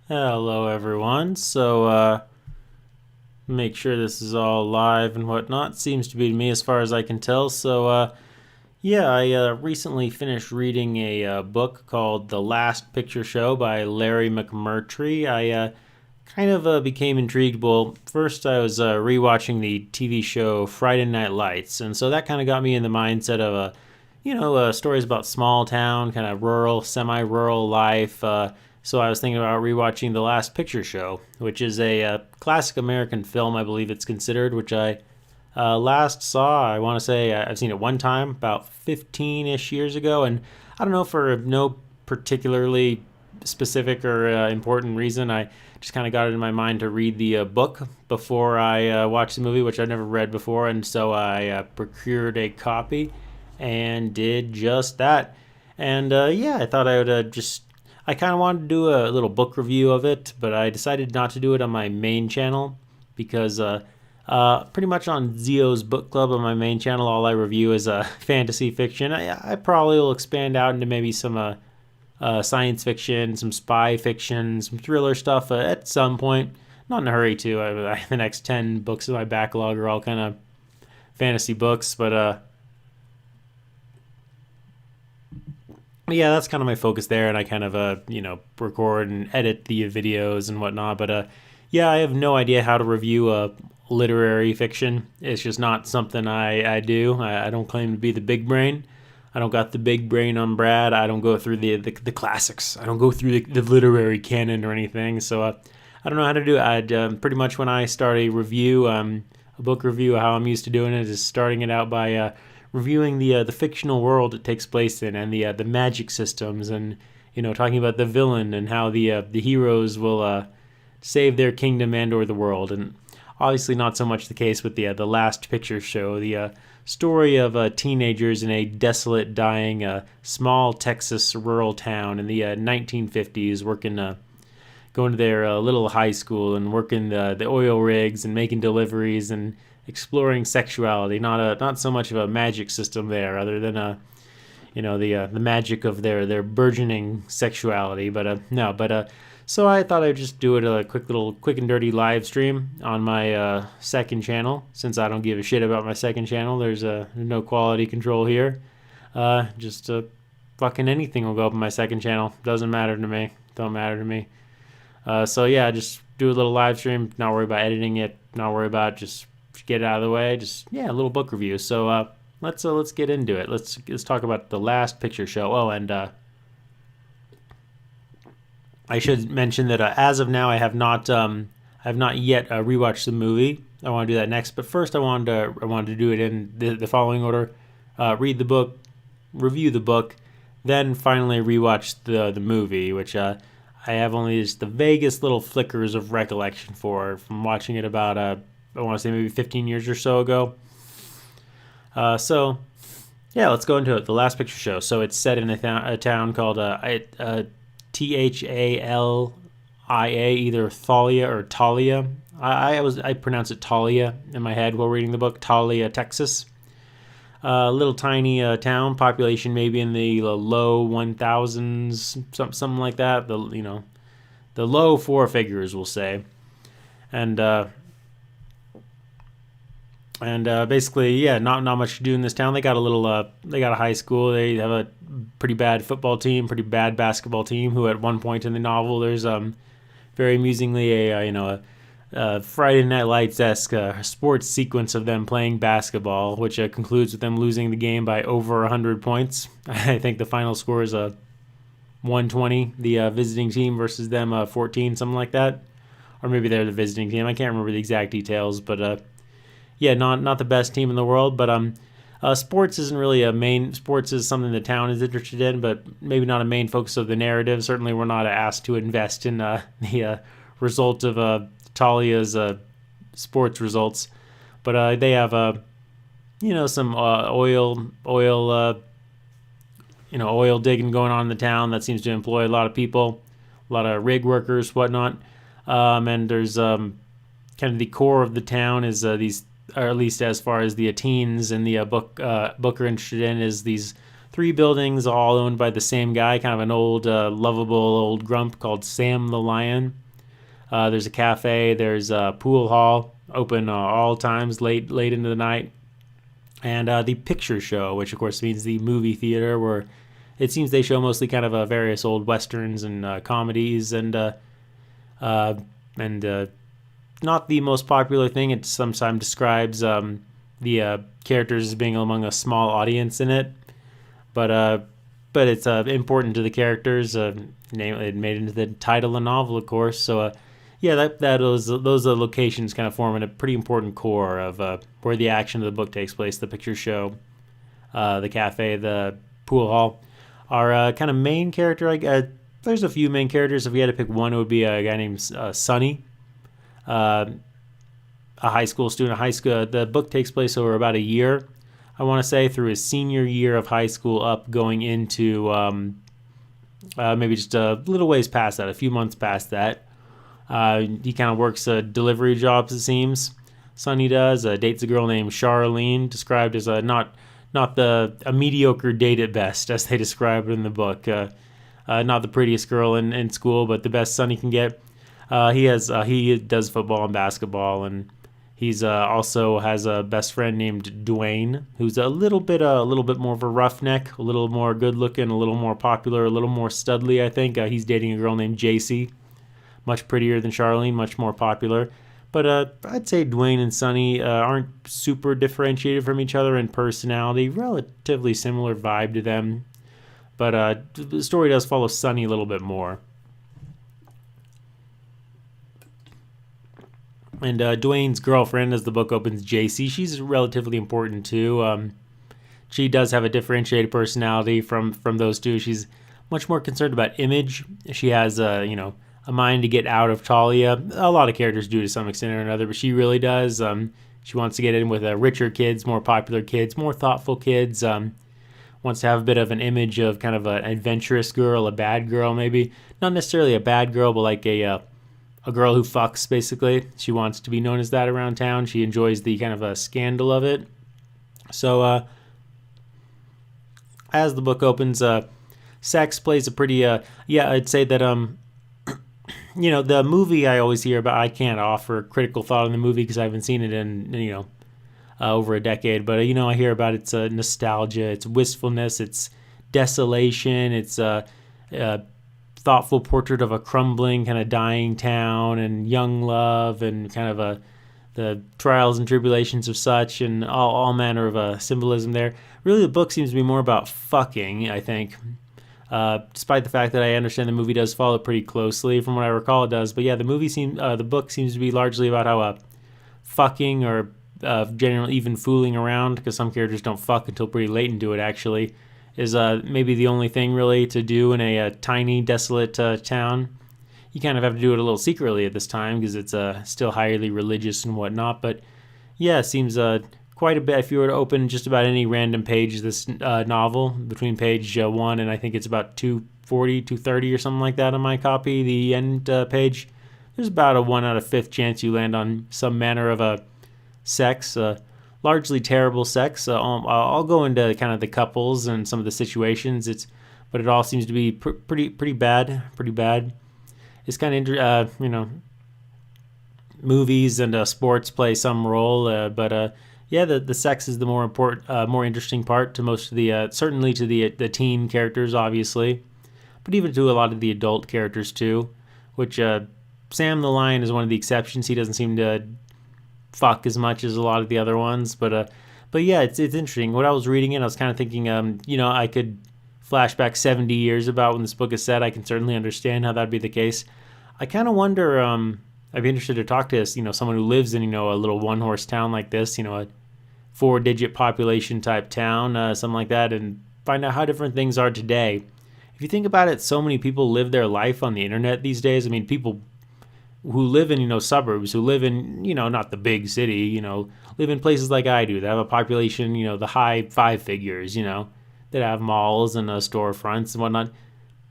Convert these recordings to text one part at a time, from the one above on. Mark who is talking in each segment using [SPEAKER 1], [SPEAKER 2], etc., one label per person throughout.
[SPEAKER 1] Hello, everyone. Make sure this is all live and whatnot. Seems to be to me as far as I can tell. I recently finished reading a book called The Last Picture Show by Larry McMurtry. I kind of became intrigued. Well, first I was rewatching the TV show Friday Night Lights, and so that kind of got me in the mindset of stories about small town, kind of rural, semi-rural life. So I was thinking about rewatching The Last Picture Show, which is a classic American film, I believe it's considered, which I last saw. I want to say I've seen it one time about 15-ish years ago, and I don't know, for no particularly specific or important reason, I just kind of got it in my mind to read the book before I watched the movie, which I've never read before, and so I procured a copy and did just that. And I thought I would I kind of wanted to do a little book review of it, but I decided not to do it on my main channel because pretty much on Zio's Book Club on my main channel, all I review is fantasy fiction. I probably will expand out into maybe some science fiction, some spy fiction, some thriller stuff at some point. Not in a hurry to. The next 10 books in my backlog are all kind of fantasy books, but yeah, that's kind of my focus there, and I kind of record and edit the videos and whatnot. But I have no idea how to review literary fiction. It's just not something I do. I don't claim to be the big brain. I don't got the big brain on Brad. I don't go through the classics. I don't go through the literary canon or anything. So I don't know how to do it. I'd pretty much, when I start a review, a book review, how I'm used to doing it is starting it out by reviewing the fictional world it takes place in, and the magic systems, and talking about the villain and how the heroes will save their kingdom and or the world. And obviously not so much the case with the Last Picture Show, the story of teenagers in a desolate, dying, small Texas rural town in the 1950s, going to their little high school and working the oil rigs and making deliveries and exploring sexuality. Not so much of a magic system there, other than the magic of their burgeoning sexuality. But no, but so I thought I'd just do it a quick and dirty live stream on my second channel, since I don't give a shit about my second channel. There's no quality control here. Just fucking anything will go up on my second channel. Doesn't matter to me. Don't matter to me. Just do a little live stream. Not worry about editing it. Not worry about, just get it out of the way. A little book review. So let's get into it. Let's talk about The Last Picture Show. Oh, and I should mention that as of now, I have not yet rewatched the movie. I want to do that next, but first I wanted to do it in the following order: read the book, review the book, then finally rewatch the movie, which I have only just the vaguest little flickers of recollection from watching it about I want to say maybe 15 years or so ago. Let's go into it. The Last Picture Show. So it's set in a town called Thalia, either Thalia or Talia. I pronounce it Talia in my head while reading the book. Talia, Texas. A little tiny town, population maybe in the low 1,000s, something like that. The low four figures, we'll say. Basically, not much to do in this town. They got a high school. They have a pretty bad football team, pretty bad basketball team. Who at one point in the novel, there's very amusingly a Friday Night Lights-esque sports sequence of them playing basketball, which concludes with them losing the game by over 100 points. I think the final score is 120. The visiting team versus them 14, something like that, or maybe they're the visiting team. I can't remember the exact details, but. Not the best team in the world, but sports isn't really a main. Sports is something the town is interested in, but maybe not a main focus of the narrative. Certainly, we're not asked to invest in the result of Talia's sports results, but they have some oil digging going on in the town that seems to employ a lot of people, a lot of rig workers, whatnot, and there's kind of the core of the town is these, or at least as far as the teens in the book are interested in, is these three buildings all owned by the same guy, kind of an old, lovable old grump called Sam the Lion. There's a cafe, there's a pool hall, open all times, late into the night. And the picture show, which of course means the movie theater, where it seems they show mostly kind of various old westerns and comedies, and not the most popular thing. It sometimes describes the characters as being among a small audience in it, but it's important to the characters. It made into the title of the novel, of course. So yeah, those locations kind of form a pretty important core of where the action of the book takes place. The picture show, the cafe, the pool hall. Our kind of main character, there's a few main characters. If we had to pick one, it would be a guy named Sonny, a high school student. The book takes place over about a year, I want to say, through his senior year of high school, up going into maybe just a little ways past that, a few months past that. He kind of works delivery jobs, it seems. Sonny does. Dates a girl named Charlene, described as not a mediocre date at best, as they describe it in the book. Not the prettiest girl in school, but the best Sonny can get. He does football and basketball, and he's also has a best friend named Dwayne, who's a little bit more of a roughneck, a little more good looking, a little more popular, a little more studly. I think he's dating a girl named JC, much prettier than Charlene, much more popular. But I'd say Dwayne and Sonny aren't super differentiated from each other in personality. Relatively similar vibe to them. But the story does follow Sonny a little bit more. And Dwayne's girlfriend, as the book opens, JC, she's relatively important too. She does have a differentiated personality from those two. She's much more concerned about image. She has a mind to get out of Talia. A lot of characters do to some extent or another, but she really does. She wants to get in with richer kids, more popular kids, more thoughtful kids. Wants to have a bit of an image of kind of an adventurous girl, a bad girl maybe. Not necessarily a bad girl, but like a girl who fucks, basically. She wants to be known as that around town. She enjoys the kind of a scandal of it. So as the book opens, sex plays a pretty, I'd say that, the movie I always hear about, I can't offer critical thought on the movie because I haven't seen it in, over a decade. But, I hear about its nostalgia, its wistfulness, its desolation, its thoughtful portrait of a crumbling, kind of dying town, and young love, and kind of the trials and tribulations of such, and all manner of symbolism there. Really, the book seems to be more about fucking, I think. Despite the fact that I understand the movie does follow pretty closely, from what I recall it does. But yeah, the book seems to be largely about how fucking, or generally even fooling around, because some characters don't fuck until pretty late into it, actually, is maybe the only thing really to do in a tiny, desolate town. You kind of have to do it a little secretly at this time because it's still highly religious and whatnot. But yeah, it seems quite a bit. If you were to open just about any random page of this novel, between page 1 and I think it's about 240, 230 or something like that on my copy, the end page, there's about a 1 out of 5th chance you land on some manner of sex, largely terrible sex. I'll go into kind of the couples and some of the situations. But it all seems to be pretty bad. It's kind of movies and sports play some role, but the sex is the more important, more interesting part to most of the certainly to the teen characters, obviously, but even to a lot of the adult characters too. Which Sam the Lion is one of the exceptions. He doesn't seem to fuck as much as a lot of the other ones, but yeah, it's interesting. What I was reading it, I was kind of thinking, I could flash back 70 years about when this book is set. I can certainly understand how that'd be the case. I kind of wonder, I'd be interested to talk to someone who lives in a little one-horse town like this, a 4-digit population type town, something like that, and find out how different things are today. If you think about it, so many people live their life on the internet these days. I mean, people who live in, suburbs, who live in, not the big city, live in places like I do that have a population, the high 5 figures, that have malls and storefronts and whatnot.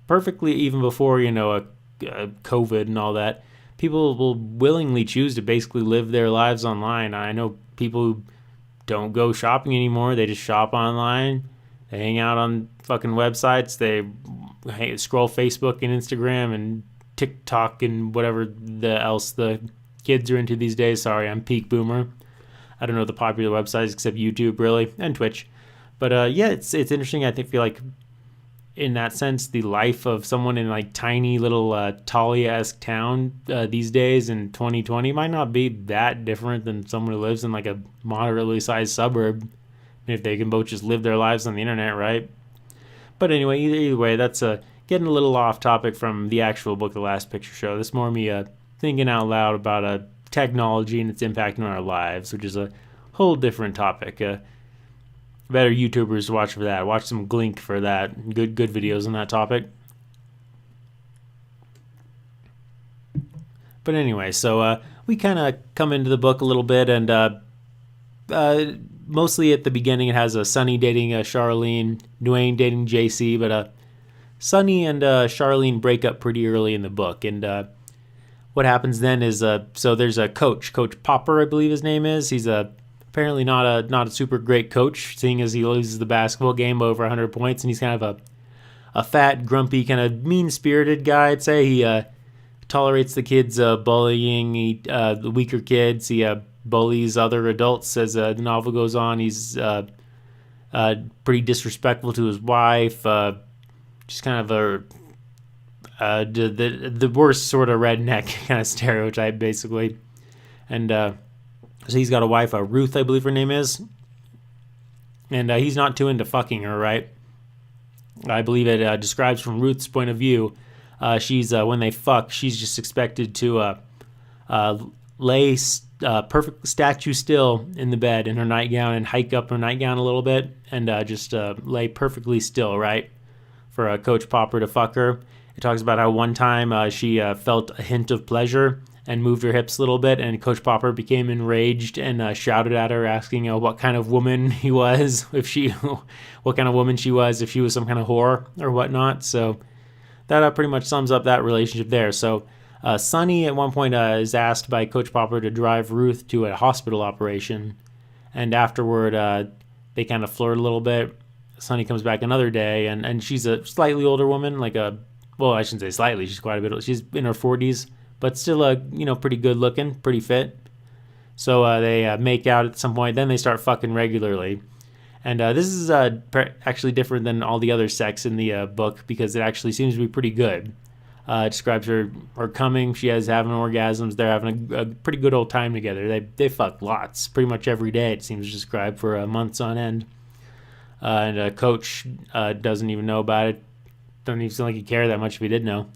[SPEAKER 1] Perfectly, even before, COVID and all that, people will willingly choose to basically live their lives online. I know people who don't go shopping anymore. They just shop online. They hang out on fucking websites. They scroll Facebook and Instagram and TikTok and whatever else the kids are into these days. Sorry, I'm peak boomer. I don't know the popular websites except YouTube, really, and Twitch. But yeah, it's interesting. I feel like in that sense, the life of someone in like tiny little Talia-esque town these days in 2020 might not be that different than someone who lives in like a moderately sized suburb, if they can both just live their lives on the internet, right? But anyway, either way, that's getting a little off topic from the actual book, The Last Picture Show. This is more me thinking out loud about technology and its impact on our lives, which is a whole different topic. Better YouTubers to watch for that. Watch some Glink for that. Good videos on that topic. But anyway, so we kind of come into the book a little bit, and mostly at the beginning it has Sunny dating Charlene, Dwayne dating JC, but Sunny and Charlene break up pretty early in the book, and what happens then is so there's a Coach Popper, I believe his name is. He's apparently not a super great coach, seeing as he loses the basketball game by over 100 points, and he's kind of a fat, grumpy, kind of mean-spirited guy, I'd say. He tolerates the kids bullying the weaker kids. He bullies other adults as the novel goes on. He's pretty disrespectful to his wife, just kind of the worst sort of redneck kind of stereotype, basically. And so he's got a wife, Ruth, I believe her name is, and he's not too into fucking her, right? I believe it describes from Ruth's point of view. She's when they fuck, she's just expected to lay perfect statue still in the bed in her nightgown and hike up her nightgown a little bit and just lay perfectly still, right? For Coach Popper to fuck her. It talks about how one time she felt a hint of pleasure and moved her hips a little bit, and Coach Popper became enraged and shouted at her, asking what kind of woman he was, what kind of woman she was, if she was some kind of whore or whatnot. So that pretty much sums up that relationship there. So Sunny at one point is asked by Coach Popper to drive Ruth to a hospital operation, and afterward they kind of flirt a little bit. Sunny comes back another day, and she's a slightly older woman, well, I shouldn't say slightly, she's quite a bit old. She's in her 40s, but still pretty good looking, pretty fit. So they make out at some point, then they start fucking regularly. And this is actually different than all the other sex in the book, because it actually seems to be pretty good. It describes her coming, she has having orgasms, they're having a pretty good old time together. They fuck lots, pretty much every day, it seems to describe, for months on end. And Coach doesn't even know about it. Doesn't even seem like he cared that much if he did know.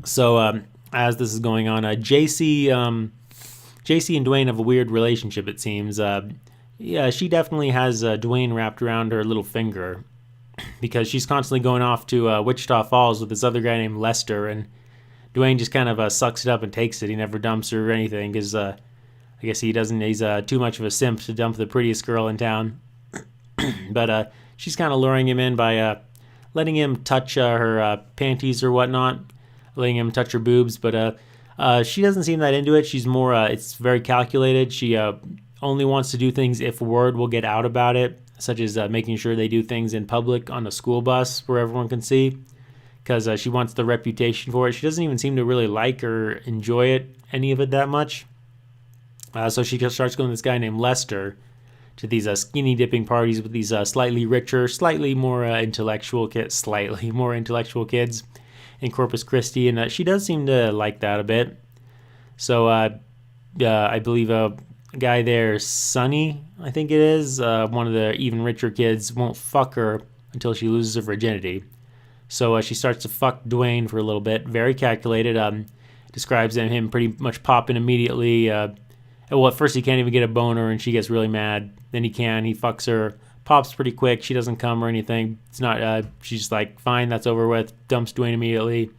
[SPEAKER 1] So as this is going on, JC and Dwayne have a weird relationship, it seems. Yeah, she definitely has Dwayne wrapped around her little finger, because she's constantly going off to Wichita Falls with this other guy named Lester, and Dwayne just kind of sucks it up and takes it. He never dumps her or anything, because I guess he's too much of a simp to dump the prettiest girl in town. But she's kind of luring him in by letting him touch her panties or whatnot, letting him touch her boobs, but she doesn't seem that into it. She's more, it's very calculated. She only wants to do things if word will get out about it, such as making sure they do things in public on a school bus where everyone can see, because she wants the reputation for it. She doesn't even seem to really like or enjoy any of it that much. So she just starts going with this guy named Lester to these skinny dipping parties with these slightly richer, slightly more intellectual kids in Corpus Christi, and she does seem to like that a bit. So I believe a guy there, Sunny, I think it is, one of the even richer kids, won't fuck her until she loses her virginity. So she starts to fuck Dwayne for a little bit, very calculated. Describes him pretty much popping immediately. Well, at first he can't even get a boner, and she gets really mad. Then he fucks her, pops pretty quick. She doesn't come or anything. It's not. She's just like, fine, that's over with. Dumps Dwayne immediately.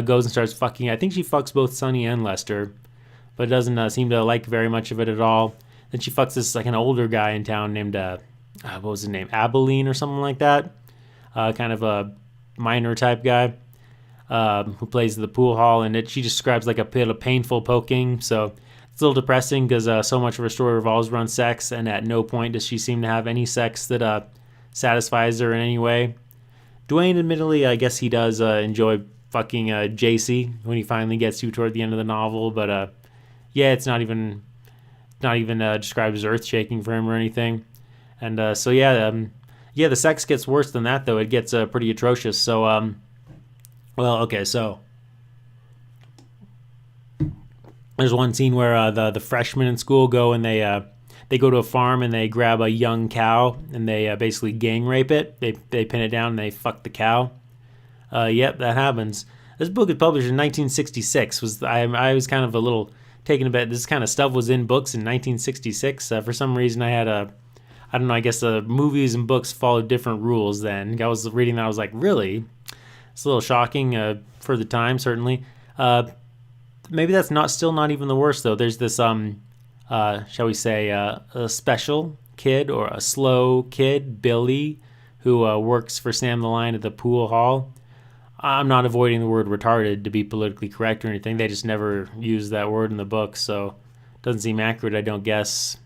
[SPEAKER 1] Goes and starts fucking. I think she fucks both Sunny and Lester, but doesn't seem to like very much of it at all. Then she fucks this an older guy in town named what was his name, Abilene or something like that. Kind of a minor type guy who plays the pool hall, and she describes like a pit of painful poking. So It's a little depressing because so much of her story revolves around sex, and at no point does she seem to have any sex that satisfies her in any way. Dwayne, admittedly, I guess he does enjoy fucking JC when he finally gets to toward the end of the novel, but yeah, it's not even described as earth shaking for him or anything. And so yeah, yeah, the sex gets worse than that though. It gets pretty atrocious. So well, okay, so there's one scene where the freshmen in school go and they go to a farm and they grab a young cow and they basically gang rape it. They pin it down and they fuck the cow. Yep, that happens. This book was published in 1966. I was kind of a little taken aback. This kind of stuff was in books in 1966. For some reason, I don't know. I guess the movies and books followed different rules then. I was reading that. I was like, really? It's a little shocking for the time, certainly. Maybe that's still not even the worst though. There's this shall we say a special kid or a slow kid, Billy, who works for Sam the Lion at the pool hall. I'm not avoiding the word retarded to be politically correct or anything. They just never use that word in the book, so it doesn't seem accurate, I don't guess.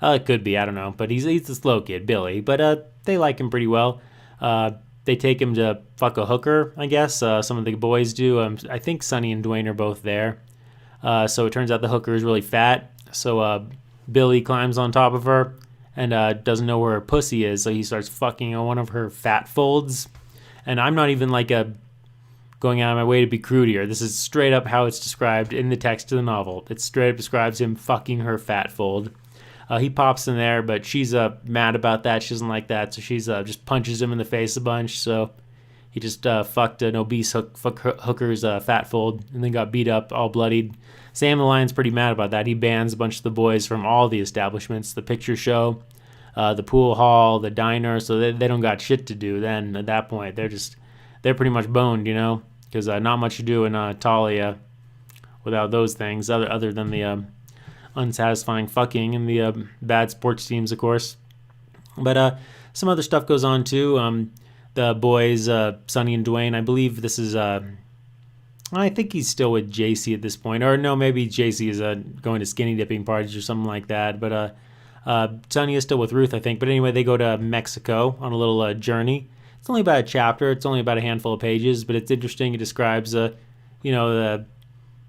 [SPEAKER 1] It could be, I don't know. But he's a slow kid, Billy. But they like him pretty well. They take him to fuck a hooker, I guess. Some of the boys do. I think Sonny and Dwayne are both there. So it turns out the hooker is really fat. So Billy climbs on top of her and doesn't know where her pussy is. So he starts fucking on one of her fat folds. And I'm not even going out of my way to be crude here. This is straight up how it's described in the text of the novel. It straight up describes him fucking her fat fold. He pops in there, but she's mad about that. She doesn't like that, so she's just punches him in the face a bunch. So he just fucked an obese hooker's fat fold and then got beat up, all bloodied. Sam the Lion's pretty mad about that. He bans a bunch of the boys from all the establishments, the picture show, the pool hall, the diner. So they don't got shit to do then at that point. They're pretty much boned, because not much to do in Talia without those things other than the unsatisfying fucking and the bad sports teams, of course. But some other stuff goes on too. The boys, Sonny and Dwayne, I believe this is I think he's still with JC at this point, or no, maybe JC is going to skinny dipping parties or something like that. But Sonny is still with Ruth, I think. But anyway, they go to Mexico on a little journey. It's only about a chapter. It's only about a handful of pages, but it's interesting. It describes the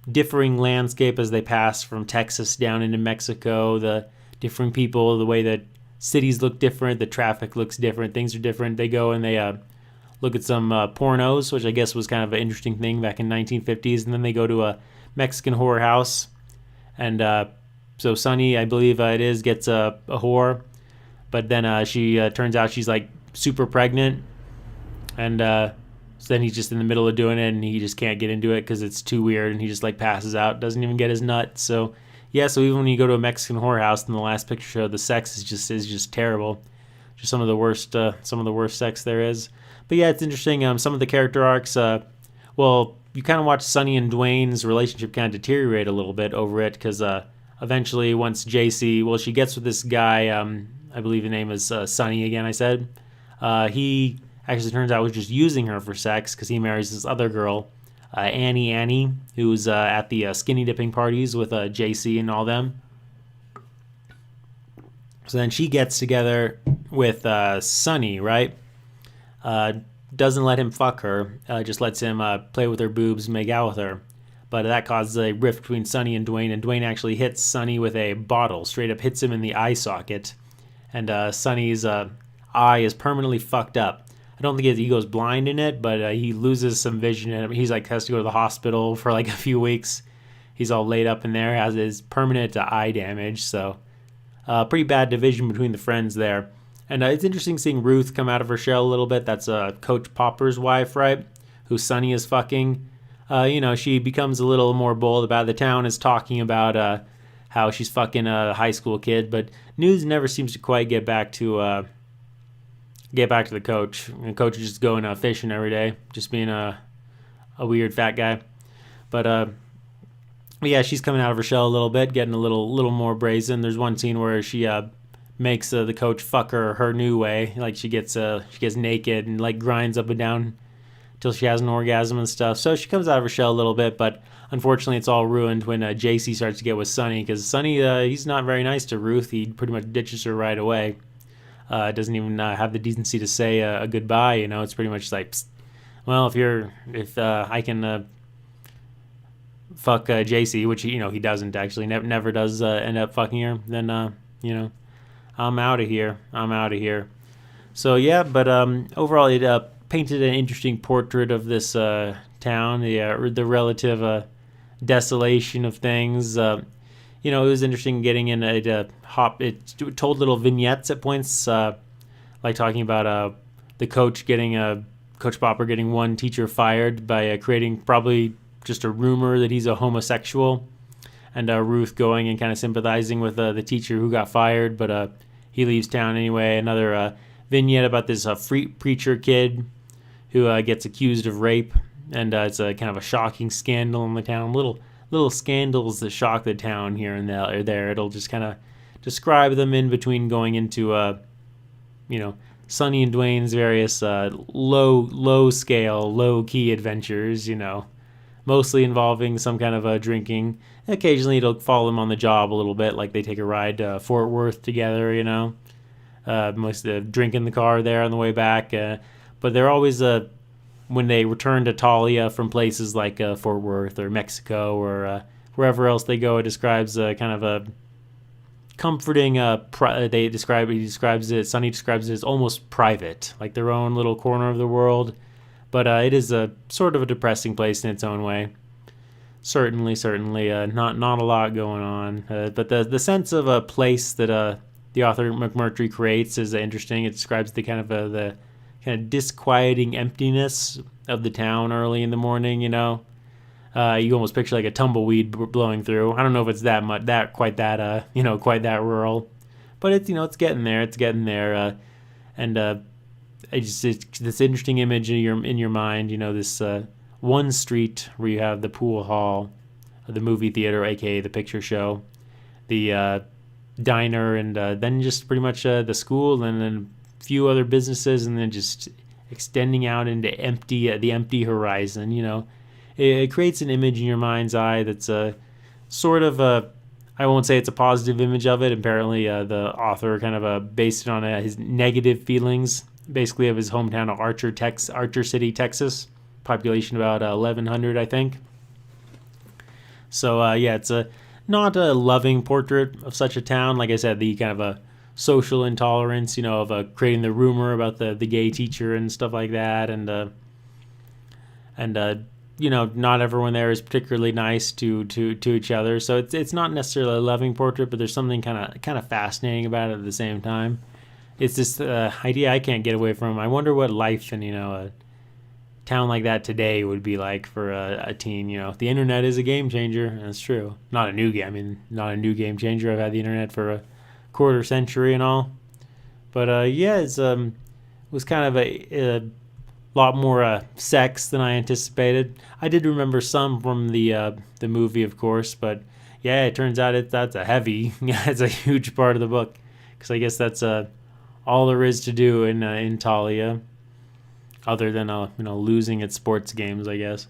[SPEAKER 1] differing landscape as they pass from Texas down into Mexico, the different people, the way that cities look different, the traffic looks different, things are different. They go and they look at some pornos, which I guess was kind of an interesting thing back in 1950s, and then they go to a Mexican whore house, and so Sonny, I believe it is, gets a whore, but then she turns out she's super pregnant, and so then he's just in the middle of doing it and he just can't get into it because it's too weird, and he just passes out, doesn't even get his nut. So yeah, so even when you go to a Mexican whorehouse in the last picture show, the sex is just terrible. Just some of the worst sex there is. But yeah, it's interesting. Some of the character arcs, you kind of watch Sonny and Dwayne's relationship kind of deteriorate a little bit over it, because eventually once JC, she gets with this guy, I believe the name is Sonny again, I said. He actually turns out was just using her for sex, because he marries this other girl, Annie, who's at the skinny dipping parties with JC and all them. So then she gets together with Sonny, right? Doesn't let him fuck her, just lets him play with her boobs and make out with her. But that causes a rift between Sonny and Dwayne actually hits Sonny with a bottle, straight up hits him in the eye socket. And Sonny's eye is permanently fucked up. I don't think he goes blind in it, but he loses some vision in it. He's has to go to the hospital for a few weeks. He's all laid up in there, has his permanent eye damage, so pretty bad division between the friends there. And it's interesting seeing Ruth come out of her shell a little bit. That's Coach Popper's wife, right? Who Sonny is fucking. She becomes a little more bold about it. The town is talking about how she's fucking a high school kid, but news never seems to quite get back to the coach. And the coach is just going fishing every day, just being a weird fat guy. But yeah, she's coming out of her shell a little bit, getting a little more brazen. There's one scene where she makes the coach fuck her new way. She gets naked and grinds up and down till she has an orgasm and stuff. So she comes out of her shell a little bit, but unfortunately it's all ruined when JC starts to get with Sonny, because Sonny, he's not very nice to Ruth. He pretty much ditches her right away. Doesn't even have the decency to say a goodbye. It's pretty much like, psst, well, if I can fuck JC, which he doesn't actually, never does end up fucking her, then I'm out of here. So yeah, but overall it painted an interesting portrait of this town, the relative desolation of things. It was interesting getting in it told little vignettes at points, like talking about the coach Coach Popper getting one teacher fired by creating probably just a rumor that he's a homosexual, and Ruth going and kind of sympathizing with the teacher who got fired, but he leaves town anyway. Another vignette about this free preacher kid who gets accused of rape, and it's a kind of a shocking scandal in the town. Little scandals that shock the town here and there. It'll just kind of describe them in between going into Sonny and Dwayne's various low scale, low key adventures. Mostly involving some kind of drinking. Occasionally it'll follow them on the job a little bit, like they take a ride to Fort Worth together. Most of the drink in the car there on the way back. But they're always when they return to Talia from places like Fort Worth or Mexico or wherever else they go, it describes kind of a comforting. Sonny describes it as almost private, like their own little corner of the world. But it is a sort of a depressing place in its own way. Certainly, not a lot going on. But the sense of a place that the author McMurtry creates is interesting. It describes the kind of disquieting emptiness of the town early in the morning. You almost picture like a tumbleweed blowing through. I don't know if it's quite that rural, but it's getting there. It's this interesting image in your mind. This one street where you have the pool hall, the movie theater, aka the picture show, the diner, and then just pretty much the school, and then a few other businesses, and then just extending out into the empty horizon. It creates an image in your mind's eye that's sort of I won't say it's a positive image of it. Apparently, the author kind of based it on his negative feelings, basically, of his hometown of Archer City, Texas. Population about 1,100, I think. So it's not a loving portrait of such a town. Like I said, the kind of a social intolerance, of creating the rumor about the gay teacher and stuff like that, and not everyone there is particularly nice to each other. So it's not necessarily a loving portrait, but there's something kind of fascinating about it at the same time. It's this idea I can't get away from. I wonder what life in a town like that today would be like for a teen. The internet is a game changer. That's true. Not a new game changer. I've had the internet for a quarter century and all. But it was kind of a lot more sex than I anticipated. I did remember some from the movie, of course, but yeah, it turns out that's it's a huge part of the book, because I guess that's all there is to do in Talia, other than losing at sports games, I guess.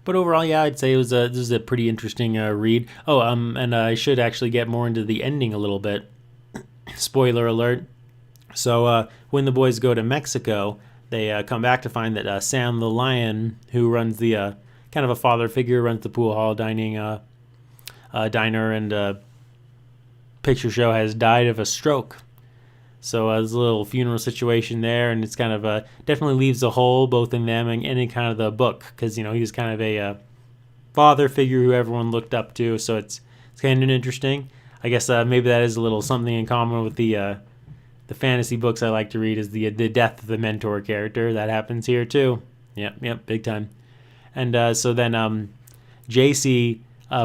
[SPEAKER 1] But overall, yeah, I'd say this was a pretty interesting read. Oh, and I should actually get more into the ending a little bit. Spoiler alert. So when the boys go to Mexico, they come back to find that Sam the Lion, who runs the kind of a father figure, runs the pool hall diner and picture show, has died of a stroke. So there's a little funeral situation there, and it's kind of definitely leaves a hole both in them and in kind of the book, because he was kind of a father figure who everyone looked up to. So it's kind of interesting. I guess maybe that is a little something in common with the fantasy books I like to read, is the death of the mentor character. That happens here too. Yep, big time. And so then JC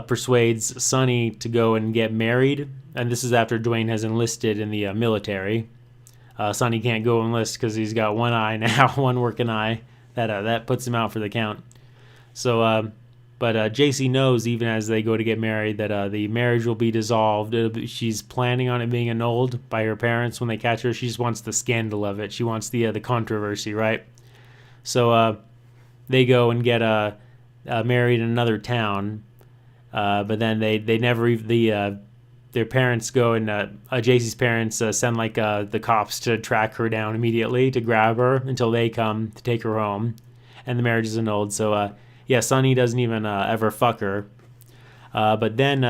[SPEAKER 1] persuades Sonny to go and get married, and this is after Dwayne has enlisted in the military. Sonny can't go enlist because he's got one eye now, one working eye. That puts him out for the count. So But JC knows, even as they go to get married, that the marriage will be dissolved. She's planning on it being annulled by her parents when they catch her. She just wants the scandal of it. She wants the controversy, right? So they go and get married in another town, but then they never even their parents go and JC's parents send like the cops to track her down immediately to grab her until they come to take her home, and the marriage is annulled. So yeah, Sonny doesn't even ever fuck her. But then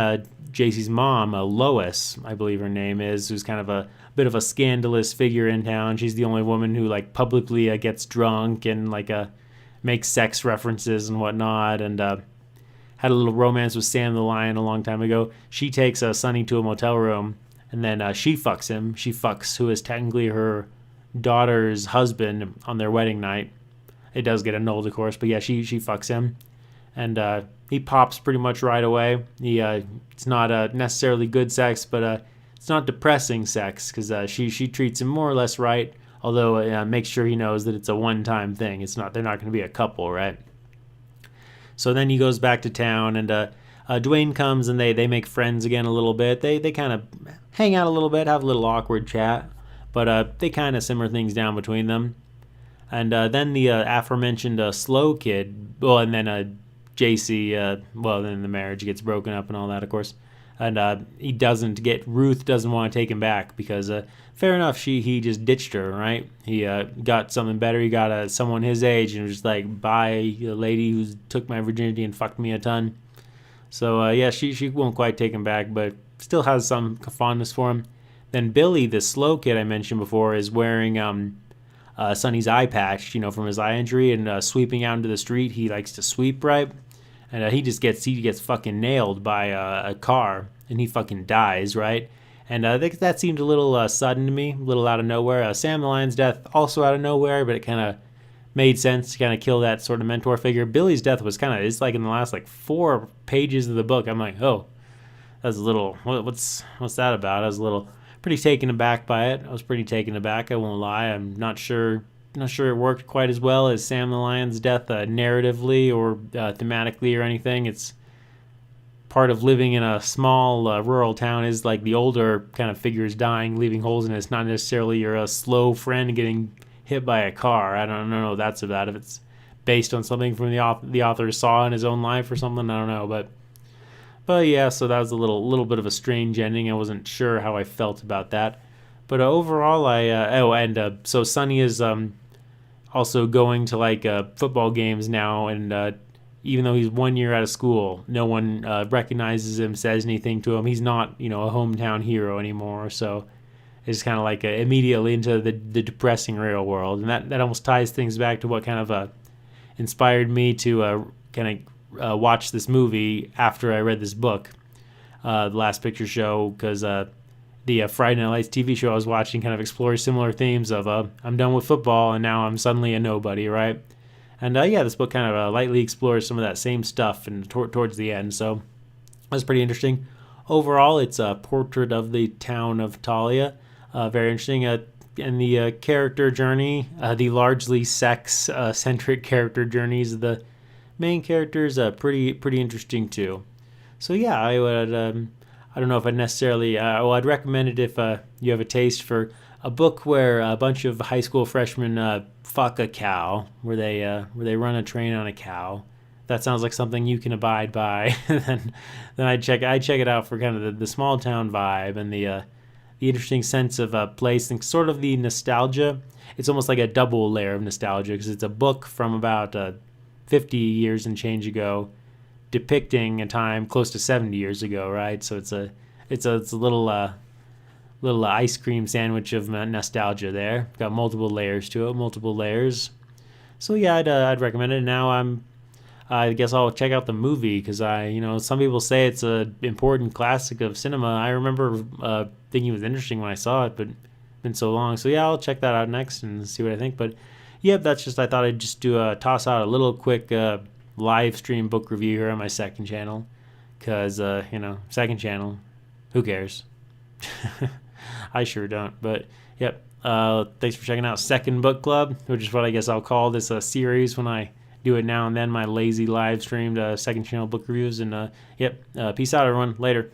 [SPEAKER 1] JC's mom, Lois, I believe her name is, who's kind of a bit of a scandalous figure in town. She's the only woman who like publicly gets drunk and like makes sex references and whatnot, and had a little romance with Sam the Lion a long time ago. She takes Sonny to a motel room, and then she fucks him. She fucks who is technically her daughter's husband on their wedding night. It does get annulled, of course, but yeah, she fucks him, and he pops pretty much right away. It's not necessarily good sex, but it's not depressing sex, because she treats him more or less right, although makes sure he knows that it's a one-time thing. They're not going to be a couple, right? So then he goes back to town, and Dwayne comes, and they make friends again a little bit. They kind of hang out a little bit, have a little awkward chat, but they kind of simmer things down between them. And then the aforementioned slow kid, well, and then JC, well, then the marriage gets broken up and all that, of course. And Ruth doesn't want to take him back because, fair enough, he just ditched her, right? He got something better. He got someone his age and was just like, bye, a lady who took my virginity and fucked me a ton. So, yeah, she won't quite take him back, but still has some fondness for him. Then Billy, the slow kid I mentioned before, is wearing Sonny's eye patch, from his eye injury, and sweeping out into the street. He likes to sweep, right? And he gets fucking nailed by a car, and he fucking dies, right? And that seemed a little sudden to me, a little out of nowhere. Sam the Lion's death also out of nowhere, but it kind of made sense to kind of kill that sort of mentor figure. Billy's death was it's like in the last like 4 pages of the book. I'm like, oh, that's a little, what's that about? I was a little pretty taken aback by it. I was pretty taken aback, I won't lie. I'm not sure it worked quite as well as Sam the Lion's death narratively or thematically or anything. It's part of living in a small rural town is like the older kind of figures dying, leaving holes in it. It's not necessarily your slow friend getting hit by a car. I don't know what that's about. If it's based on something from the author saw in his own life or something, I don't know. But yeah, so that was a little bit of a strange ending. I wasn't sure how I felt about that. But overall, so Sonny is also going to like football games now, and even though he's 1 year out of school, no one recognizes him, says anything to him. He's not, a hometown hero anymore. So it's kind of like immediately into the depressing real world, and that almost ties things back to what kind of inspired me to watch this movie after I read this book, The Last Picture Show, because the Friday Night Lights TV show I was watching kind of explores similar themes of I'm done with football and now I'm suddenly a nobody, right? And yeah, this book kind of lightly explores some of that same stuff and towards the end, so that's pretty interesting. Overall, it's a portrait of the town of Talia. Very interesting. And the character journey, the largely sex-centric character journeys of the main characters, pretty interesting too. So yeah, I would I don't know if I'd necessarily I'd recommend it if you have a taste for a book where a bunch of high school freshmen fuck a cow, where they run a train on a cow. That sounds like something you can abide by. then I'd check it out for kind of the small town vibe and the interesting sense of place and sort of the nostalgia. It's almost like a double layer of nostalgia because it's a book from about 50 years and change ago, depicting a time close to 70 years ago, right? So it's a little ice cream sandwich of nostalgia there. Got multiple layers to it, multiple layers. So yeah, I'd recommend it. Now I guess I'll check out the movie because some people say it's a important classic of cinema. I remember thinking it was interesting when I saw it, but it's been so long. So yeah, I'll check that out next and see what I think. But yep, I thought I'd just toss out a little quick live stream book review here on my second channel because second channel, who cares? I sure don't. But yep, thanks for checking out Second Book Club, which is what I guess I'll call this series when I do it now and then, my lazy live streamed second channel book reviews. And yep, peace out, everyone. Later.